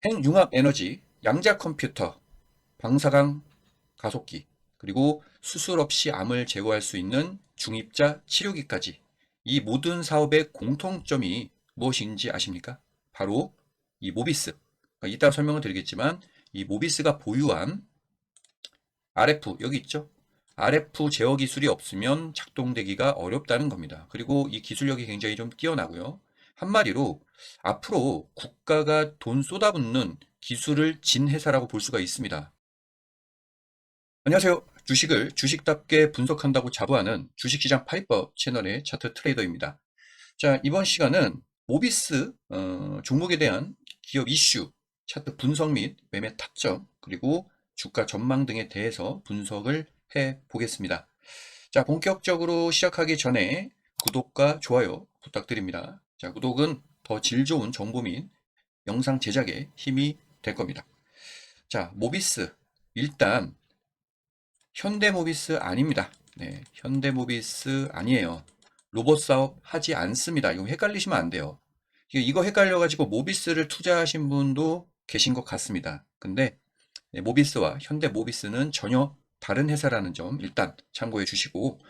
핵융합 에너지, 양자 컴퓨터, 방사강 가속기, 그리고 수술 없이 암을 제거할 수 있는 중입자 치료기까지 이 모든 사업의 공통점이 무엇인지 아십니까? 바로 이 모비스. 이따 설명을 드리겠지만 이 모비스가 보유한 RF 여기 있죠? RF 제어 기술이 없으면 작동되기가 어렵다는 겁니다. 그리고 이 기술력이 굉장히 좀 뛰어나고요. 한마디로 앞으로 국가가 돈 쏟아붓는 기술을 진 회사라고 볼 수가 있습니다. 안녕하세요. 주식을 주식답게 분석한다고 자부하는 주식시장 파이법 채널의 차트 트레이더입니다. 자, 이번 시간은 모비스 종목에 대한 기업 이슈, 차트 분석 및 매매 타점, 그리고 주가 전망 등에 대해서 분석을 해 보겠습니다. 자, 본격적으로 시작하기 전에 구독과 좋아요 부탁드립니다. 자, 구독은 더 질 좋은 정보 및 영상 제작에 힘이 될 겁니다. 자, 모비스. 일단 현대모비스 아닙니다. 네, 현대모비스 아니에요. 로봇 사업 하지 않습니다. 이거 헷갈리시면 안 돼요. 이거 헷갈려가지고 모비스를 투자하신 분도 계신 것 같습니다. 근데 네, 모비스와 현대모비스는 전혀 다른 회사라는 점 일단 참고해 주시고,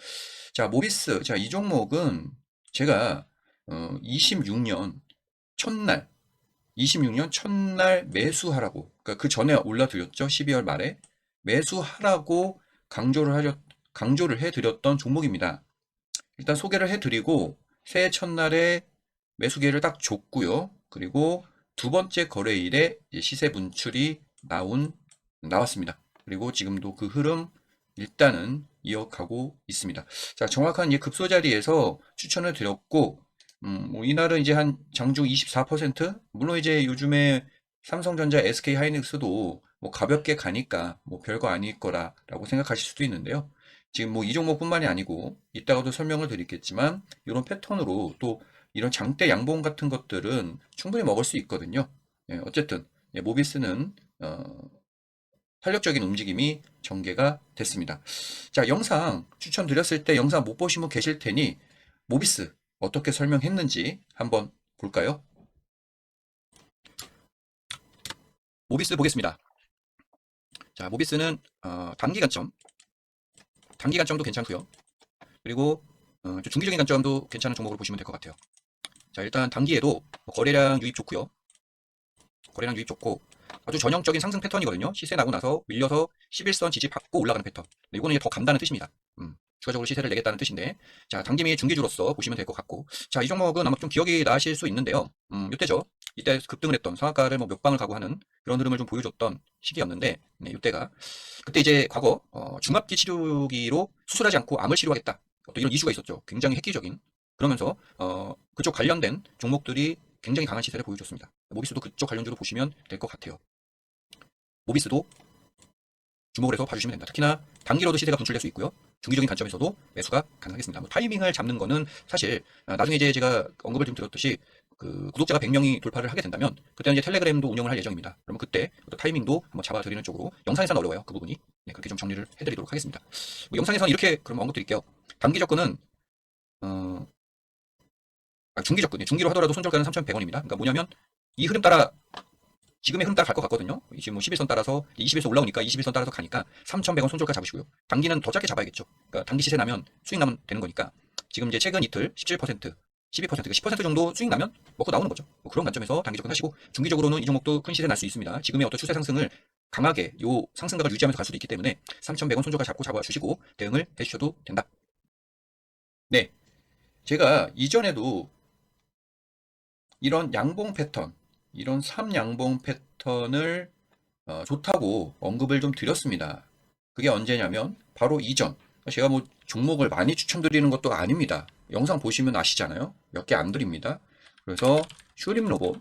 자, 모비스. 자, 이 종목은 제가 26년 첫날 26년 첫날 매수하라고, 그러니까 그 전에 올라드렸죠. 12월 말에 매수하라고 강조를 해드렸던 종목입니다. 일단 소개를 해드리고 새해 첫날에 매수 기회를 딱 줬고요. 그리고 두 번째 거래일에 시세 분출이 나왔습니다. 그리고 지금도 그 흐름 일단은 이어가고 있습니다. 자, 정확한 급소 자리에서 추천을 드렸고, 뭐 이날은 이제 한 장중 24%? 물론 이제 요즘에 삼성전자, SK 하이닉스도 뭐 가볍게 가니까 뭐 별거 아닐 거라고 생각하실 수도 있는데요. 지금 뭐 이 종목뿐만이 아니고 이따가도 설명을 드리겠지만 이런 패턴으로 또 이런 장대 양봉 같은 것들은 충분히 먹을 수 있거든요. 예, 어쨌든 모비스는 탄력적인 움직임이 전개가 됐습니다. 자, 영상 추천드렸을 때 영상 못 보신 분 계실 테니 모비스 어떻게 설명했는지 한번 볼까요? 모비스 보겠습니다. 자, 모비스는 단기 관점도 괜찮고요. 그리고 중기적인 관점도 괜찮은 종목으로 보시면 될 것 같아요. 자, 일단 단기에도 거래량 유입 좋고요. 거래량 유입 좋고 아주 전형적인 상승 패턴이거든요. 시세 나고 나서 밀려서 11선 지지 받고 올라가는 패턴. 이거는 이제 더 간다는 뜻입니다. 추가적으로 시세를 내겠다는 뜻인데, 자, 단기 및 중기주로서 보시면 될 것 같고, 자, 이 종목은 아마 좀 기억이 나실 수 있는데요. 이때죠. 이때 급등을 했던 상한가를 뭐 몇 방을 가고 하는 그런 흐름을 좀 보여줬던 시기였는데, 네, 이때가 그때 이제 과거 중압기 치료기로 수술하지 않고 암을 치료하겠다. 또 이런 이슈가 있었죠. 굉장히 획기적인. 그러면서 그쪽 관련된 종목들이 굉장히 강한 시세를 보여줬습니다. 모비스도 그쪽 관련주로 보시면 될 것 같아요. 모비스도 주목을 해서 봐주시면 됩니다. 특히나 단기로도 시세가 분출될 수 있고요. 중기적인 관점에서도 매수가 가능하겠습니다. 뭐 타이밍을 잡는 거는 사실 나중에 이제 제가 언급을 좀 드렸듯이 그 구독자가 100명이 돌파를 하게 된다면 그때는 이제 텔레그램도 운영을 할 예정입니다. 그러면 그때 타이밍도 한번 잡아드리는 쪽으로, 영상에서는 어려워요. 그 부분이. 네, 그렇게 좀 정리를 해드리도록 하겠습니다. 뭐 영상에서는 이렇게 그럼 언급 드릴게요. 단기 접근은 중기 접근, 중기로 하더라도 손절가는 3,100원입니다. 그러니까 뭐냐면 이 흐름 따라, 지금의 흐름 따라 갈 것 같거든요. 지금 뭐 11선 따라서 20에서 올라오니까 21선 따라서 가니까 3,100원 손절가 잡으시고요. 단기는 더 짧게 잡아야겠죠. 그러니까 단기 시세 나면 수익 나면 되는 거니까 지금 이제 최근 이틀 17%, 12%, 10% 정도 수익 나면 먹고 나오는 거죠. 뭐 그런 관점에서 단기 접근하시고, 중기적으로는 이 종목도 큰 시세 날 수 있습니다. 지금의 어떤 추세 상승을 강하게 요 상승각을 유지하면서 갈 수도 있기 때문에 3,100원 손절가 잡고 잡아주시고 대응을 해주셔도 된다. 네, 제가 이전에도 이런 양봉 패턴, 이런 3양봉 패턴을 좋다고 언급을 좀 드렸습니다. 그게 언제냐면 바로 이전. 제가 뭐 종목을 많이 추천드리는 것도 아닙니다. 영상 보시면 아시잖아요. 몇 개 안 드립니다. 그래서 슈림 로봇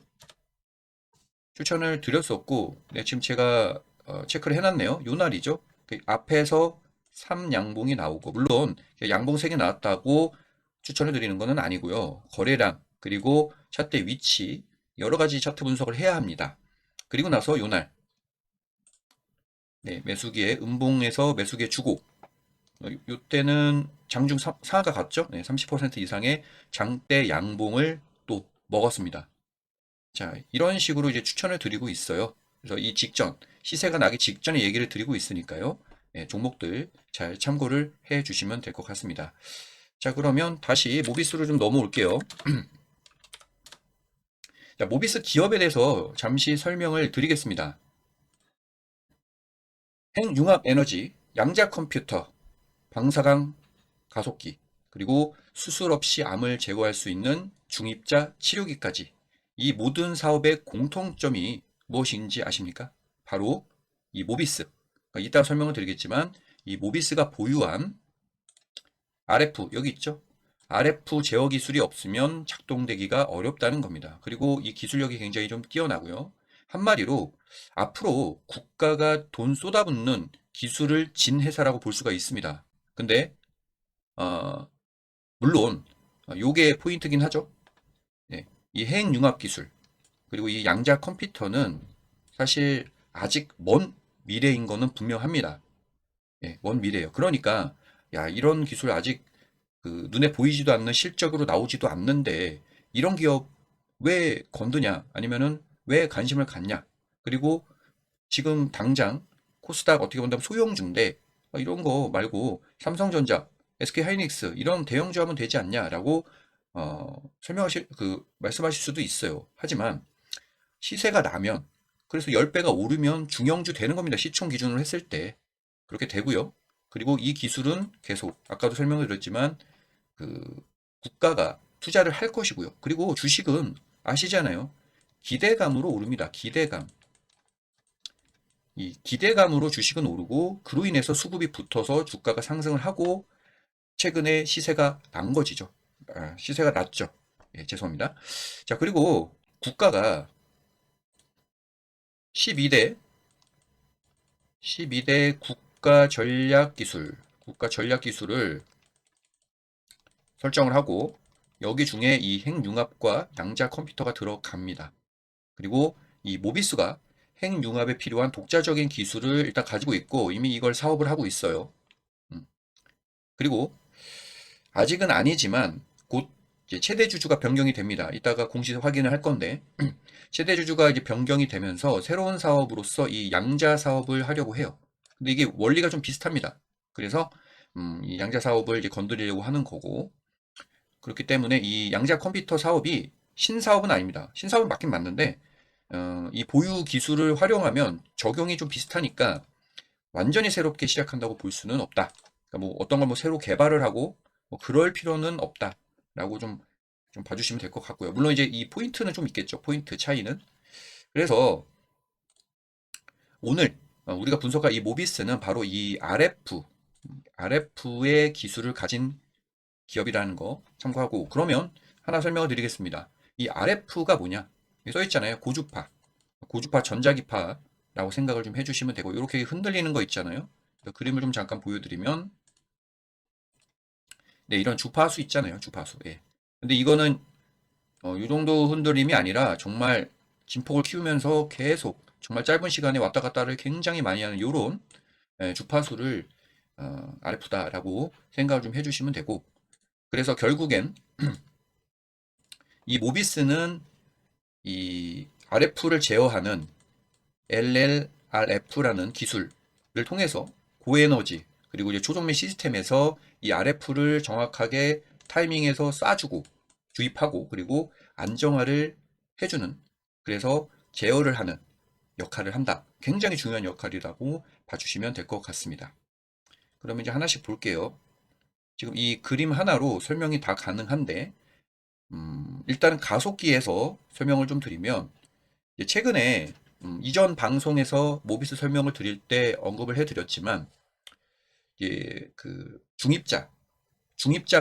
추천을 드렸었고, 네, 지금 제가 체크를 해놨네요. 요 날이죠. 그 앞에서 3양봉이 나오고, 물론 양봉 3개 나왔다고 추천을 드리는 것은 아니고요. 거래량, 그리고 차트 위치, 여러 가지 차트 분석을 해야 합니다. 그리고 나서 요날, 네, 매수기에 음봉에서 매수기에 주고, 요때는 장중 상하가 갔죠. 네, 30% 이상의 장대 양봉을 또 먹었습니다. 자, 이런 식으로 이제 추천을 드리고 있어요. 그래서 이 직전, 시세가 나기 직전에 얘기를 드리고 있으니까요. 예, 종목들 잘 참고를 해 주시면 될 것 같습니다. 자, 그러면 다시 모비스로 좀 넘어올게요. 자, 모비스 기업에 대해서 잠시 설명을 드리겠습니다. 핵융합에너지, 양자컴퓨터, 방사강 가속기, 그리고 수술 없이 암을 제거할 수 있는 중입자 치료기까지 이 모든 사업의 공통점이 무엇인지 아십니까? 바로 이 모비스. 이따 설명을 드리겠지만 이 모비스가 보유한 RF 여기 있죠? RF 제어 기술이 없으면 작동되기가 어렵다는 겁니다. 그리고 이 기술력이 굉장히 좀 뛰어나고요. 한마디로 앞으로 국가가 돈 쏟아붓는 기술을 진 회사라고 볼 수가 있습니다. 근데 물론 요게 포인트긴 하죠. 네, 이 핵융합 기술 그리고 이 양자 컴퓨터는 사실 아직 먼 미래인 거는 분명합니다. 예, 먼 미래예요. 그러니까 야 이런 기술 아직 그 눈에 보이지도 않는 실적으로 나오지도 않는데 이런 기업 왜 건드냐 아니면은 왜 관심을 갖냐 그리고 지금 당장 코스닥 어떻게 본다면 소형주인데 이런 거 말고 삼성전자, SK하이닉스 이런 대형주 하면 되지 않냐라고 설명하실 말씀하실 수도 있어요. 하지만 시세가 나면 그래서 10배가 오르면 중형주 되는 겁니다. 시총 기준으로 했을 때 그렇게 되고요. 그리고 이 기술은 계속 아까도 설명을 드렸지만 그 국가가 투자를 할 것이고요. 그리고 주식은 아시잖아요. 기대감으로 오릅니다. 기대감. 이 기대감으로 주식은 오르고 그로 인해서 수급이 붙어서 주가가 상승을 하고 최근에 시세가 난 것이죠. 시세가 났죠. 예, 죄송합니다. 자, 그리고 국가가 12대 12대 국가 전략 기술을 설정을 하고 여기 중에 이 핵융합과 양자 컴퓨터가 들어갑니다. 그리고 이 모비스가 핵융합에 필요한 독자적인 기술을 일단 가지고 있고 이미 이걸 사업을 하고 있어요. 그리고 아직은 아니지만 곧 이제 최대 주주가 변경이 됩니다. 이따가 공식 확인을 할 건데 최대 주주가 이제 변경이 되면서 새로운 사업으로서 이 양자 사업을 하려고 해요. 근데 이게 원리가 좀 비슷합니다. 그래서 이 양자 사업을 이제 건드리려고 하는 거고 그렇기 때문에 이 양자 컴퓨터 사업이 신사업은 아닙니다. 신사업은 맞긴 맞는데 이 보유 기술을 활용하면 적용이 좀 비슷하니까 완전히 새롭게 시작한다고 볼 수는 없다. 그러니까 뭐 어떤 걸 뭐 새로 개발을 하고 뭐 그럴 필요는 없다라고 좀 봐주시면 될 것 같고요. 물론 이제 이 포인트는 좀 있겠죠. 포인트 차이는. 그래서 오늘 우리가 분석할 이 모비스는 바로 이 RF의 기술을 가진 기업이라는 거 참고하고 그러면 하나 설명을 드리겠습니다. 이 RF가 뭐냐? 여기 써 있잖아요. 고주파 전자기파라고 생각을 좀 해주시면 되고 이렇게 흔들리는 거 있잖아요. 그림을 좀 잠깐 보여드리면 네, 이런 주파수 있잖아요. 주파수. 예. 근데 이거는 이 정도 흔들림이 아니라 정말 진폭을 키우면서 계속 정말 짧은 시간에 왔다 갔다를 굉장히 많이 하는 이런 주파수를 RF다라고 생각을 좀 해주시면 되고 그래서 결국엔 이 모비스는 이 RF를 제어하는 LLRF라는 기술을 통해서 고에너지 그리고 이제 초정밀 시스템에서 이 RF를 정확하게 타이밍에서 쏴주고 주입하고 그리고 안정화를 해주는 그래서 제어를 하는 역할을 한다. 굉장히 중요한 역할이라고 봐주시면 될 것 같습니다. 그러면 이제 하나씩 볼게요. 지금 이 그림 하나로 설명이 다 가능한데 일단은 가속기에서 설명을 좀 드리면 최근에 이전 방송에서 모비스 설명을 드릴 때 언급을 해드렸지만 그 중입자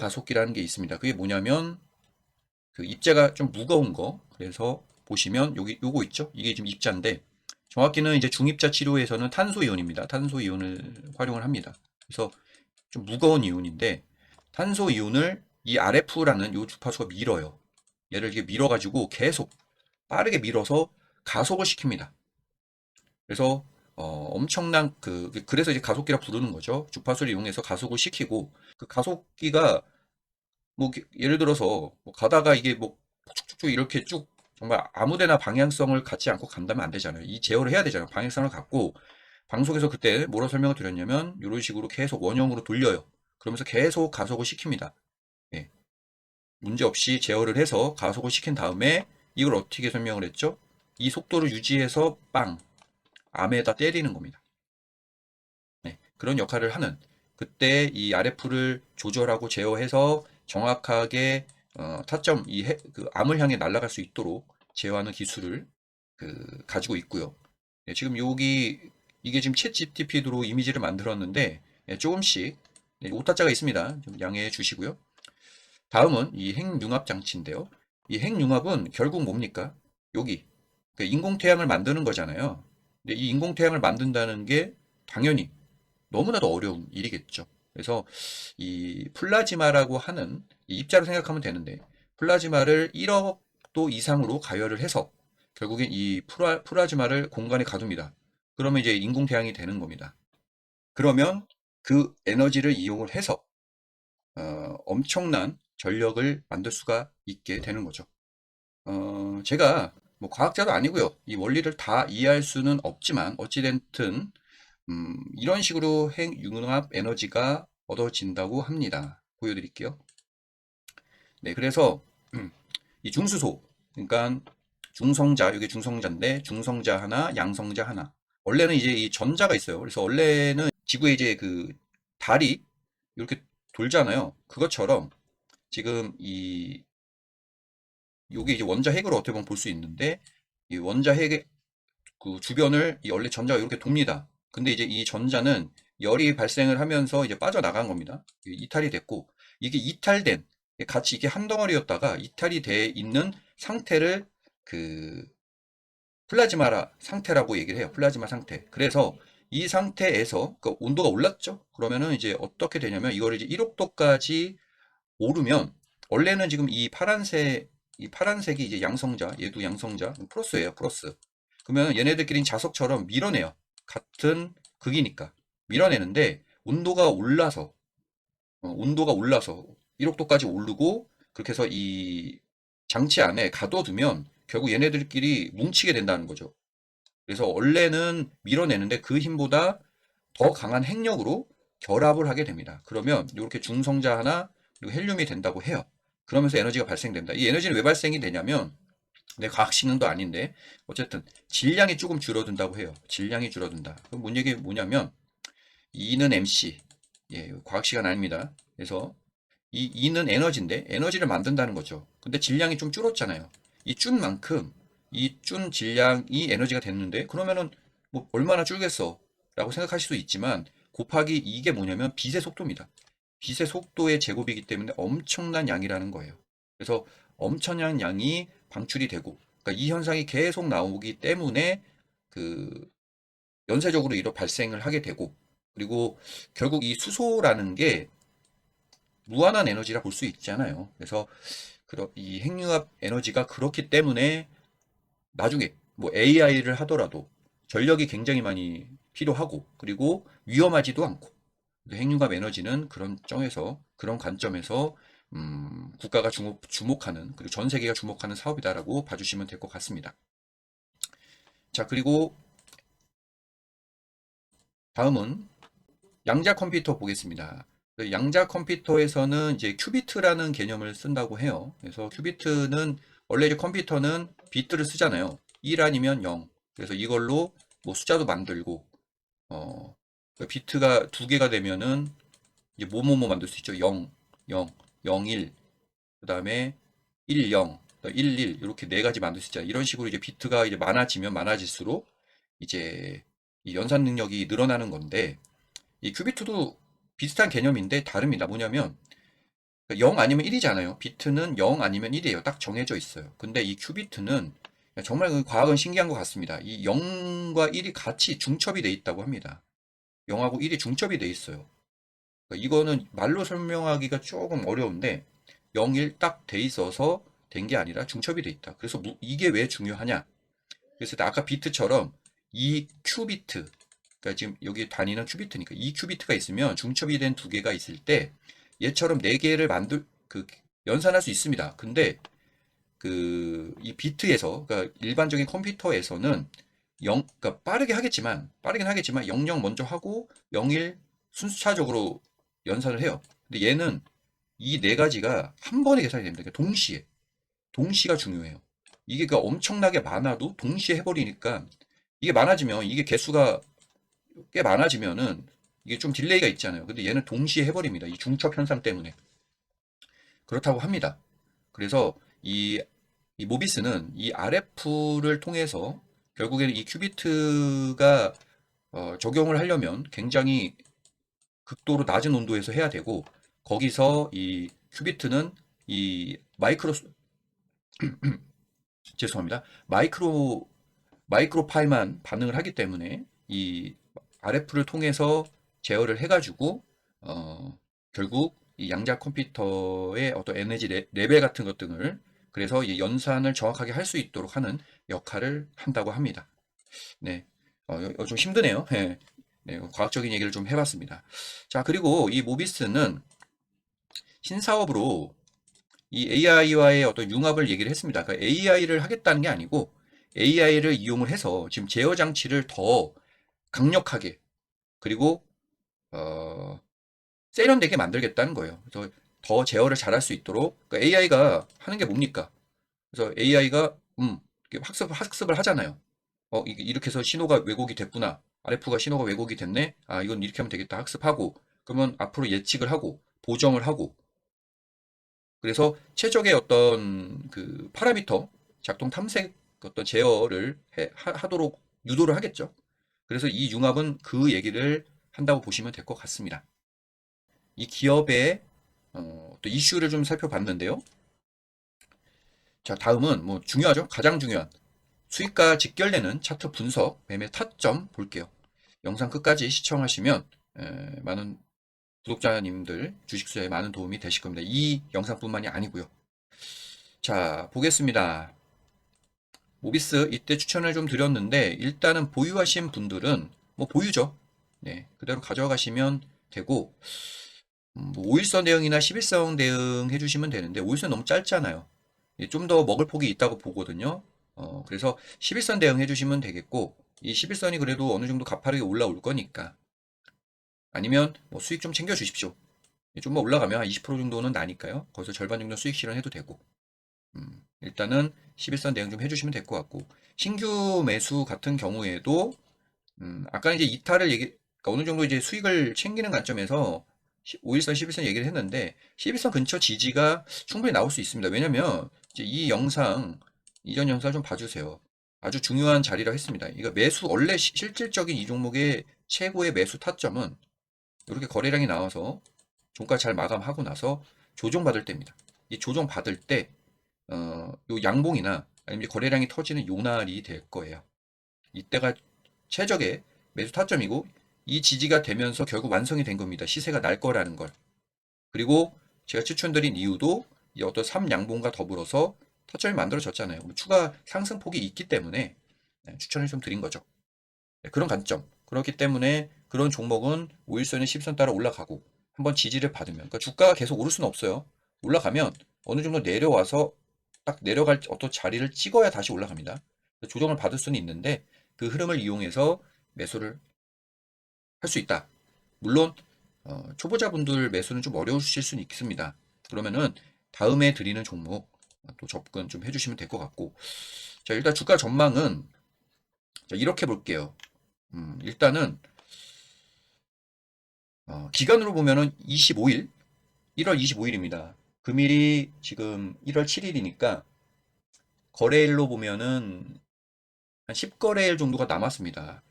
가속기라는 게 있습니다. 그게 뭐냐면 그 입자가 좀 무거운 거 그래서 보시면 여기 요거 있죠? 이게 지금 입자인데 정확히는 이제 중입자 치료에서는 탄소 이온입니다. 탄소 이온을 활용을 합니다. 그래서 좀 무거운 이온인데 탄소 이온을 이 RF라는 요 주파수가 밀어요. 얘를 이렇게 밀어가지고 계속 빠르게 밀어서 가속을 시킵니다. 그래서 엄청난 그래서 이제 가속기라 부르는 거죠. 주파수를 이용해서 가속을 시키고 그 가속기가 뭐 예를 들어서 뭐 가다가 이게 뭐 쭉쭉쭉 이렇게 쭉 정말 아무데나 방향성을 갖지 않고 간다면 안 되잖아요. 이 제어를 해야 되잖아요. 방향성을 갖고 방송에서 그때 뭐로 설명을 드렸냐면 이런 식으로 계속 원형으로 돌려요. 그러면서 계속 가속을 시킵니다. 예. 문제 없이 제어를 해서 가속을 시킨 다음에 이걸 어떻게 설명을 했죠? 이 속도를 유지해서 빵 암에다 때리는 겁니다. 네, 그런 역할을 하는 그때 이 RF를 조절하고 제어해서 정확하게 타점 그 암을 향해 날아갈 수 있도록 제어하는 기술을 가지고 있고요. 네, 지금 이게 지금 챗 GPT로 이미지를 만들었는데 네, 조금씩 네, 오타자가 있습니다. 좀 양해해 주시고요. 다음은 이 핵융합 장치인데요. 이 핵융합은 결국 뭡니까? 여기 그러니까 인공태양을 만드는 거잖아요. 근데 이 인공태양을 만든다는 게 당연히 너무나도 어려운 일이겠죠. 그래서 이 플라즈마라고 하는 이 입자로 생각하면 되는데 플라즈마를 1억 도 이상으로 가열을 해서 결국엔 이 플라즈마를 공간에 가둡니다. 그러면 이제 인공태양이 되는 겁니다. 그러면 그 에너지를 이용을 해서 엄청난 전력을 만들 수가 있게 되는 거죠. 제가 뭐 과학자도 아니고요. 이 원리를 다 이해할 수는 없지만 어찌됐든 이런 식으로 핵융합 에너지가 얻어진다고 합니다. 보여드릴게요. 네, 그래서 이 중수소, 그러니까 중성자, 이게 중성자인데 중성자 하나, 양성자 하나. 원래는 이제 이 전자가 있어요. 그래서 원래는 지구에 이제 그 달이 이렇게 돌잖아요. 그것처럼 지금 요게 이제 원자 핵으로 어떻게 보면 볼 수 있는데 이 원자 핵의 그 주변을 원래 전자가 이렇게 돕니다. 근데 이제 이 전자는 열이 발생을 하면서 이제 빠져나간 겁니다. 이탈이 됐고 이게 이탈된 같이 이게 한 덩어리였다가 이탈이 돼 있는 상태를 그 플라즈마 상태라고 얘기를 해요. 플라즈마 상태. 그래서 이 상태에서 그 온도가 올랐죠. 그러면은 이제 어떻게 되냐면 이거를 이제 1억도까지 오르면 원래는 지금 이 파란색이 이제 양성자, 얘도 양성자, 플러스예요, 플러스. 그러면 얘네들끼리는 자석처럼 밀어내요. 같은 극이니까 밀어내는데 온도가 올라서 1억도까지 오르고 그렇게 해서 이 장치 안에 가둬두면 결국 얘네들끼리 뭉치게 된다는 거죠. 그래서 원래는 밀어내는데 그 힘보다 더 강한 핵력으로 결합을 하게 됩니다. 그러면 이렇게 중성자 하나 그리고 헬륨이 된다고 해요. 그러면서 에너지가 발생된다. 이 에너지는 왜 발생이 되냐면 내 과학식능도 아닌데 어쨌든 질량이 조금 줄어든다고 해요. 질량이 줄어든다. 그럼 뭔 얘기 뭐냐면 E는 MC 과학 시간 아닙니다. 그래서 이 E는 에너지인데 에너지를 만든다는 거죠. 근데 질량이 좀 줄었잖아요. 이 준 만큼 이 준 질량이 에너지가 됐는데 그러면은 뭐 얼마나 줄겠어 라고 생각하실 수 있지만 곱하기 이게 뭐냐면 빛의 속도입니다. 빛의 속도의 제곱이기 때문에 엄청난 양이라는 거예요. 그래서 엄청난 양이 방출이 되고 그러니까 이 현상이 계속 나오기 때문에 그 연쇄적으로 이로 발생을 하게 되고 그리고 결국 이 수소라는 게 무한한 에너지라 볼 수 있잖아요. 그래서 이 핵융합 에너지가 그렇기 때문에 나중에 뭐 AI를 하더라도 전력이 굉장히 많이 필요하고 그리고 위험하지도 않고 핵융합 에너지는 그런 점에서 그런 관점에서 국가가 주목하는 그리고 전 세계가 주목하는 사업이다라고 봐주시면 될 것 같습니다. 자 그리고 다음은 양자 컴퓨터 보겠습니다. 양자 컴퓨터에서는 이제 큐비트라는 개념을 쓴다고 해요. 그래서 큐비트는 원래 이제 컴퓨터는 비트를 쓰잖아요. 1 아니면 0. 그래서 이걸로 뭐 숫자도 만들고 비트가 두 개가 되면은 이제 뭐뭐뭐 만들 수 있죠. 0, 0, 0, 1. 그다음에 1, 0, 1, 1 이렇게 네 가지 만들 수 있잖아요. 이런 식으로 이제 비트가 이제 많아지면 많아질수록 이제 이 연산 능력이 늘어나는 건데 이 큐비트도 비슷한 개념인데 다릅니다. 뭐냐면 0 아니면 1이잖아요. 비트는 0 아니면 1이에요. 딱 정해져 있어요. 근데 이 큐비트는 정말 그 과학은 신기한 것 같습니다. 이 0과 1이 같이 중첩이 돼 있다고 합니다. 0하고 1이 중첩이 돼 있어요. 그러니까 이거는 말로 설명하기가 조금 어려운데 0, 1 딱 돼 있어서 된 게 아니라 중첩이 돼 있다. 그래서 이게 왜 중요하냐? 그래서 아까 비트처럼 이 큐비트 그러니까 지금 여기 단위는 큐비트니까 이 큐비트가 있으면 중첩이 된 두 개가 있을 때 얘처럼 네 개를 연산할 수 있습니다. 근데 이 비트에서, 그러니까 일반적인 컴퓨터에서는 그러니까 빠르긴 하겠지만 00 먼저 하고 01 순차적으로 연산을 해요. 근데 얘는 이 네 가지가 한 번에 계산이 됩니다. 그러니까 동시가 중요해요. 이게 그 엄청나게 많아도 동시에 해버리니까 이게 많아지면 이게 개수가 꽤 많아지면은 이게 좀 딜레이가 있잖아요. 근데 얘는 동시에 해버립니다. 이 중첩 현상 때문에. 그렇다고 합니다. 그래서 이 모비스는 이 RF를 통해서 결국에는 이 큐비트가 적용을 하려면 굉장히 극도로 낮은 온도에서 해야 되고 거기서 이 큐비트는 이 죄송합니다. 마이크로 파일만 반응을 하기 때문에 이 RF를 통해서 제어를 해가지고 결국 이 양자 컴퓨터의 어떤 에너지 레벨 같은 것 등을 그래서 이 연산을 정확하게 할 수 있도록 하는 역할을 한다고 합니다. 네, 좀 힘드네요. 네, 네, 과학적인 얘기를 좀 해봤습니다. 자, 그리고 이 모비스는 신사업으로 이 AI와의 어떤 융합을 얘기를 했습니다. 그러니까 AI를 하겠다는 게 아니고 AI를 이용을 해서 지금 제어 장치를 더 강력하게 그리고 어, 세련되게 만들겠다는 거예요. 그래서 더 제어를 잘할 수 있도록 그러니까 AI가 하는 게 뭡니까? 그래서 AI가 학습을 하잖아요. 이렇게 해서 신호가 왜곡이 됐구나. RF가 신호가 왜곡이 됐네. 아, 이건 이렇게 하면 되겠다. 학습하고 그러면 앞으로 예측을 하고 보정을 하고 그래서 최적의 어떤 그 파라미터 작동 탐색 어떤 제어를 하도록 유도를 하겠죠. 그래서 이 융합은 그 얘기를 한다고 보시면 될 것 같습니다. 이 기업의 또 이슈를 좀 살펴봤는데요. 자, 다음은 뭐 중요하죠. 가장 중요한 수익과 직결되는 차트 분석, 매매 타점 볼게요. 영상 끝까지 시청하시면 많은 구독자님들 주식 투자에 많은 도움이 되실 겁니다. 이 영상뿐만이 아니고요. 자, 보겠습니다. 모비스 이때 추천을 좀 드렸는데 일단은 보유하신 분들은 뭐 보유죠. 네, 그대로 가져가시면 되고 뭐 5일선 대응이나 11선 대응 해주시면 되는데 5일선 너무 짧잖아요. 좀 더 먹을 폭이 있다고 보거든요. 그래서 11선 대응 해주시면 되겠고 이 11선이 그래도 어느 정도 가파르게 올라올 거니까 아니면 뭐 수익 좀 챙겨 주십시오. 좀만 올라가면 한 20% 정도는 나니까요. 거기서 절반 정도 수익 실현해도 되고 일단은 11선 대응 좀 해주시면 될 것 같고 신규 매수 같은 경우에도 아까 이제 이탈을 그러니까 어느 정도 이제 수익을 챙기는 관점에서 5일선, 11선 얘기를 했는데 11선 근처 지지가 충분히 나올 수 있습니다. 왜냐면 이제 이 영상 이전 영상 좀 봐주세요. 아주 중요한 자리라 했습니다. 이거 매수 원래 실질적인 이 종목의 최고의 매수 타점은 이렇게 거래량이 나와서 종가 잘 마감하고 나서 조정받을 때입니다. 이 조정받을 때 요 양봉이나 아니면 거래량이 터지는 요 날이 될 거예요. 이때가 최적의 매수 타점이고 이 지지가 되면서 결국 완성이 된 겁니다. 시세가 날 거라는 걸. 그리고 제가 추천드린 이유도 이 어떤 3양봉과 더불어서 타점이 만들어졌잖아요. 추가 상승폭이 있기 때문에 추천을 좀 드린 거죠. 그런 관점. 그렇기 때문에 그런 종목은 5일선에 10선 따라 올라가고 한번 지지를 받으면 그러니까 주가가 계속 오를 수는 없어요. 올라가면 어느 정도 내려와서 딱 내려갈 어떤 자리를 찍어야 다시 올라갑니다. 조정을 받을 수는 있는데 그 흐름을 이용해서 매수를 할 수 있다. 물론 초보자분들 매수는 좀 어려우실 수는 있습니다. 그러면은 다음에 드리는 종목 또 접근 좀 해주시면 될 것 같고 자 일단 주가 전망은 자, 이렇게 볼게요. 일단은 기간으로 보면은 25일 1월 25일입니다. 금일이 지금 1월 7일이니까 거래일로 보면은 한 10거래일 정도가 남았습니다.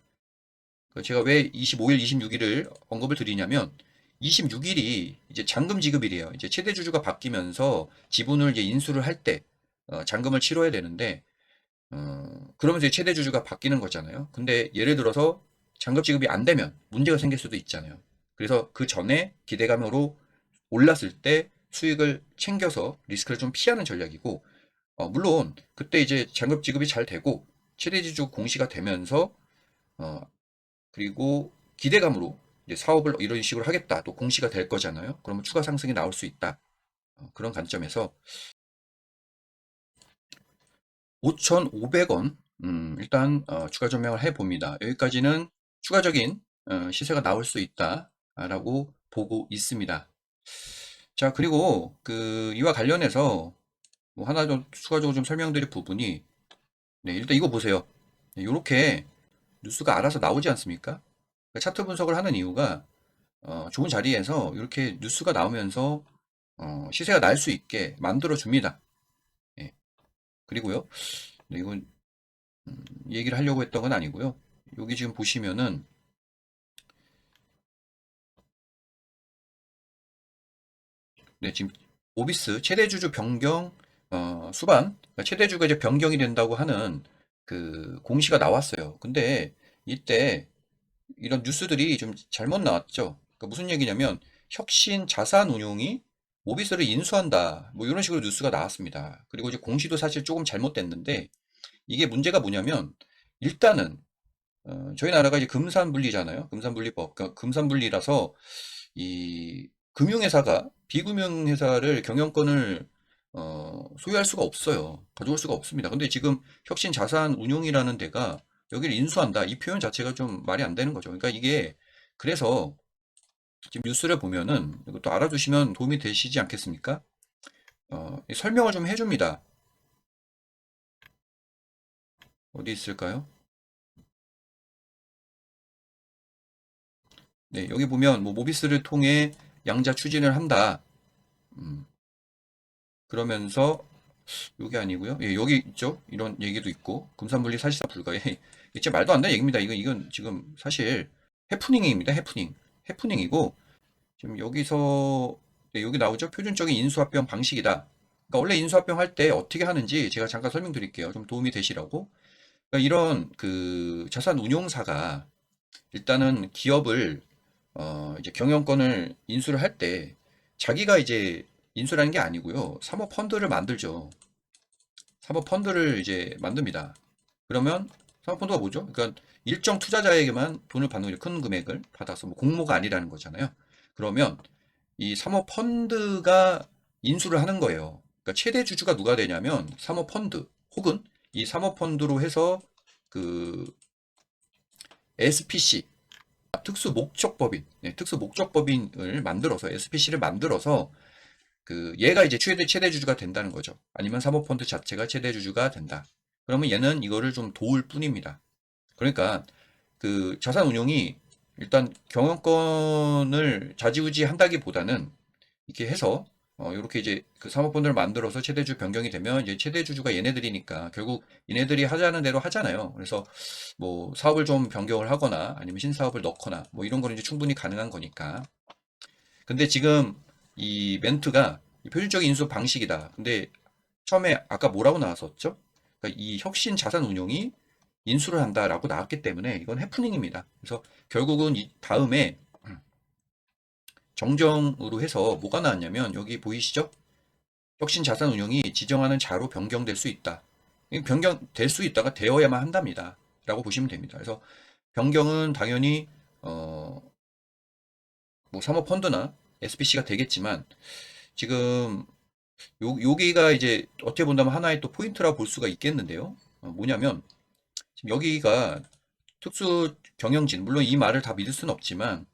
제가 왜 25일, 26일을 언급을 드리냐면 26일이 이제 잔금 지급일이에요. 이제 최대 주주가 바뀌면서 지분을 이제 인수를 할 때 잔금을 치러야 되는데 그러면서 이제 최대 주주가 바뀌는 거잖아요. 근데 예를 들어서 잔금 지급이 안 되면 문제가 생길 수도 있잖아요. 그래서 그 전에 기대감으로 올랐을 때 수익을 챙겨서 리스크를 좀 피하는 전략이고 물론 그때 이제 잔금 지급이 잘 되고 최대 주주 공시가 되면서 어, 그리고 기대감으로 이제 사업을 이런 식으로 하겠다. 또 공시가 될 거잖아요. 그러면 추가 상승이 나올 수 있다. 그런 관점에서 5,500원. 일단 추가 조명을 해 봅니다. 여기까지는 추가적인 시세가 나올 수 있다라고 보고 있습니다. 자, 그리고 이와 관련해서 뭐 하나 좀 추가적으로 좀 설명드릴 부분이, 네, 일단 이거 보세요. 이렇게 뉴스가 알아서 나오지 않습니까? 그러니까 차트 분석을 하는 이유가 좋은 자리에서 이렇게 뉴스가 나오면서 시세가 날 수 있게 만들어 줍니다. 예. 그리고요, 네, 이건 얘기를 하려고 했던 건 아니고요. 여기 지금 보시면은, 네, 지금 오비스 최대주주 변경 수반, 그러니까 최대주가 이제 변경이 된다고 하는 공시가 나왔어요. 근데 이때 이런 뉴스들이 좀 잘못 나왔죠. 그러니까 무슨 얘기냐면 혁신 자산운용이 오비스를 인수한다, 뭐 이런 식으로 뉴스가 나왔습니다. 그리고 이제 공시도 사실 조금 잘못됐는데, 이게 문제가 뭐냐면 일단은 저희 나라가 이제 금산분리잖아요. 금산분리법. 그러니까 금산분리라서 이 금융회사가 비금융회사를 경영권을 소유할 수가 없어요. 가져올 수가 없습니다. 근데 지금 혁신자산운용이라는 데가 여기를 인수한다. 이 표현 자체가 좀 말이 안 되는 거죠. 그러니까 이게, 그래서 지금 뉴스를 보면은 이것도 알아두시면 도움이 되시지 않겠습니까? 설명을 좀 해줍니다. 어디 있을까요? 네, 여기 보면 뭐 모비스를 통해 양자 추진을 한다. 음, 그러면서 요게 아니고요. 예, 여기 있죠. 이런 얘기도 있고 금산분리 사실상 불가해. 이게 말도 안 되는 얘기입니다. 이건 지금 사실 해프닝입니다. 해프닝이고, 지금 여기서, 네, 여기 나오죠. 표준적인 인수합병 방식이다. 그러니까 원래 인수합병 할 때 어떻게 하는지 제가 잠깐 설명드릴게요. 좀 도움이 되시라고. 그러니까 이런 자산 운용사가 일단은 기업을 이제 경영권을 인수를 할 때 자기가 이제 인수라는 게 아니고요. 사모 펀드를 만들죠. 사모펀드를 이제 만듭니다. 그러면 사모펀드가 뭐죠? 그러니까 일정 투자자에게만 돈을 받는 거죠. 큰 금액을 받아서, 뭐 공모가 아니라는 거잖아요. 그러면 이 사모펀드가 인수를 하는 거예요. 그러니까 최대 주주가 누가 되냐면 사모펀드, 혹은 이 사모펀드로 해서 그 SPC, 특수목적법인, 네, 특수목적법인을 만들어서, SPC를 만들어서 얘가 이제 최대 주주가 된다는 거죠. 아니면 사모펀드 자체가 최대 주주가 된다. 그러면 얘는 이거를 좀 도울 뿐입니다. 그러니까 자산 운용이 일단 경영권을 좌지우지 한다기보다는 이렇게 해서 이렇게 이제 사모펀드를 만들어서 최대주 변경이 되면 이제 최대주주가 얘네들이니까 결국 얘네들이 하자는 대로 하잖아요. 그래서 뭐 사업을 좀 변경을 하거나 아니면 신사업을 넣거나 뭐 이런 거는 이제 충분히 가능한 거니까. 근데 지금 이 멘트가 이 표준적인 인수 방식이다. 근데 처음에 아까 뭐라고 나왔었죠? 그러니까 이 혁신 자산 운용이 인수를 한다라고 나왔기 때문에 이건 해프닝입니다. 그래서 결국은 이 다음에 정정으로 해서 뭐가 나왔냐면, 여기 보이시죠? 혁신 자산 운용이 지정하는 자로 변경될 수 있다. 변경될 수 있다가 되어야만 한답니다. 라고 보시면 됩니다. 그래서 변경은 당연히 뭐 사모펀드나 SPC가 되겠지만, 지금 여기가 이제 어떻게 본다면 하나의 또 포인트라고 볼 수가 있겠는데요. 뭐냐면 지금 여기가 특수 경영진, 물론 이 말을 다 믿을 수는 없지만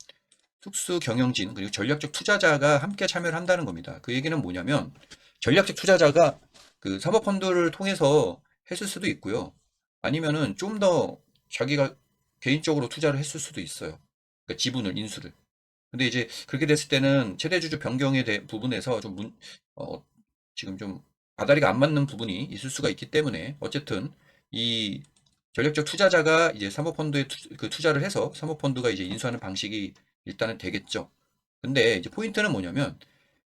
특수 경영진 그리고 전략적 투자자가 함께 참여를 한다는 겁니다. 그 얘기는 뭐냐면 전략적 투자자가 사모펀드를 통해서 했을 수도 있고요. 아니면은 좀 더 자기가 개인적으로 투자를 했을 수도 있어요. 그러니까 지분을, 인수를. 근데 이제 그렇게 됐을 때는 최대주주 변경에 대한 부분에서 어, 지금 좀 아다리가 안 맞는 부분이 있을 수가 있기 때문에, 어쨌든 이 전략적 투자자가 이제 사모펀드에 투자를 해서 사모펀드가 이제 인수하는 방식이 일단은 되겠죠. 근데 이제 포인트는 뭐냐면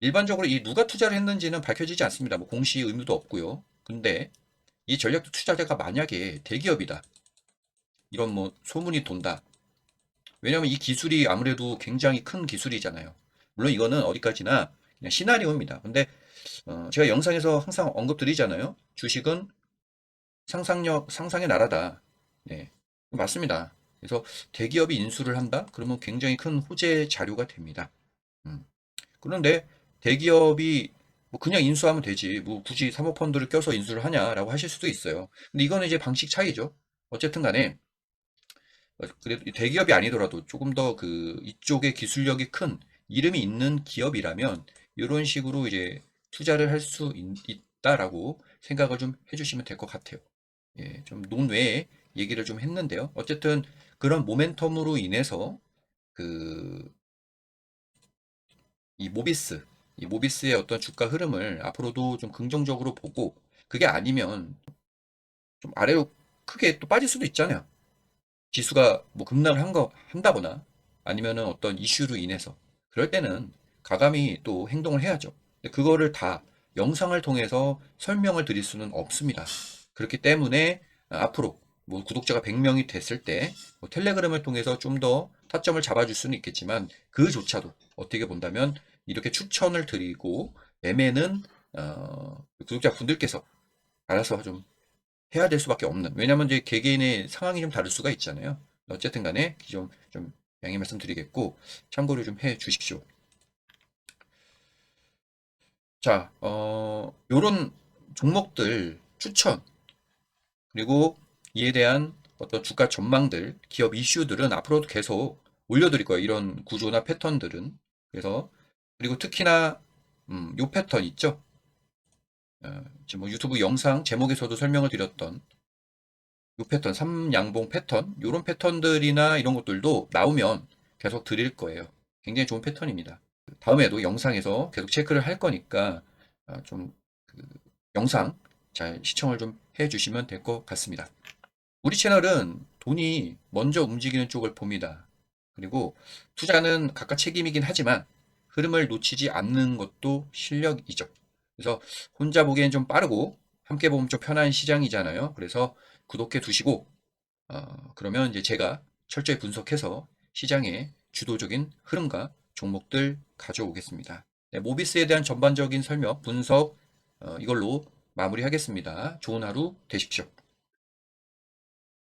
일반적으로 이 누가 투자를 했는지는 밝혀지지 않습니다. 뭐 공시 의무도 없고요. 근데 이 전략적 투자자가 만약에 대기업이다, 이런 뭐 소문이 돈다. 왜냐면 이 기술이 아무래도 굉장히 큰 기술이잖아요. 물론 이거는 어디까지나 그냥 시나리오입니다. 근데 제가 영상에서 항상 언급드리잖아요. 주식은 상상의 나라다. 네, 맞습니다. 그래서 대기업이 인수를 한다? 그러면 굉장히 큰 호재 자료가 됩니다. 음. 그런데 대기업이 뭐 그냥 인수하면 되지. 뭐 굳이 사모펀드를 껴서 인수를 하냐라고 하실 수도 있어요. 근데 이거는 이제 방식 차이죠. 어쨌든 간에 그래도 대기업이 아니더라도 조금 더 그 이쪽에 기술력이 큰 이름이 있는 기업이라면 이런 식으로 이제 투자를 할 수 있다라고 생각을 좀 해주시면 될 것 같아요. 예, 좀 논외에 얘기를 좀 했는데요. 어쨌든 그런 모멘텀으로 인해서 그 이 모비스, 이 모비스의 어떤 주가 흐름을 앞으로도 좀 긍정적으로 보고 그게 아니면 좀 아래로 크게 또 빠질 수도 있잖아요. 지수가 뭐 급락을 한다거나 아니면은 어떤 이슈로 인해서 그럴 때는 가감히 또 행동을 해야죠. 근데 그거를 다 영상을 통해서 설명을 드릴 수는 없습니다. 그렇기 때문에 앞으로 뭐 구독자가 100명이 됐을 때뭐 텔레그램을 통해서 좀 더 타점을 잡아줄 수는 있겠지만 그조차도 어떻게 본다면 이렇게 추천을 드리고 매매는 구독자분들께서 알아서 좀 해야 될 수밖에 없는. 왜냐면 이제 개개인의 상황이 좀 다를 수가 있잖아요. 어쨌든 간에 좀 양해 말씀드리겠고 참고를 좀 해 주십시오. 자, 요런 종목들 추천 그리고 이에 대한 어떤 주가 전망들, 기업 이슈들은 앞으로도 계속 올려드릴 거예요. 이런 구조나 패턴들은. 그래서 그리고 특히나 요 패턴 있죠? 지금 뭐 유튜브 영상 제목에서도 설명을 드렸던 요 패턴, 삼양봉 패턴, 요런 패턴들이나 이런 것들도 나오면 계속 드릴 거예요. 굉장히 좋은 패턴입니다. 다음에도 영상에서 계속 체크를 할 거니까 좀 그 영상 잘 시청을 좀 해주시면 될 것 같습니다. 우리 채널은 돈이 먼저 움직이는 쪽을 봅니다. 그리고 투자는 각각 책임이긴 하지만 흐름을 놓치지 않는 것도 실력이죠. 그래서 혼자 보기엔 좀 빠르고 함께 보면 좀 편한 시장이잖아요. 그래서 구독해 두시고 그러면 이제 제가 철저히 분석해서 시장의 주도적인 흐름과 종목들 가져오겠습니다. 네, 모비스에 대한 전반적인 설명, 분석 이걸로 마무리하겠습니다. 좋은 하루 되십시오.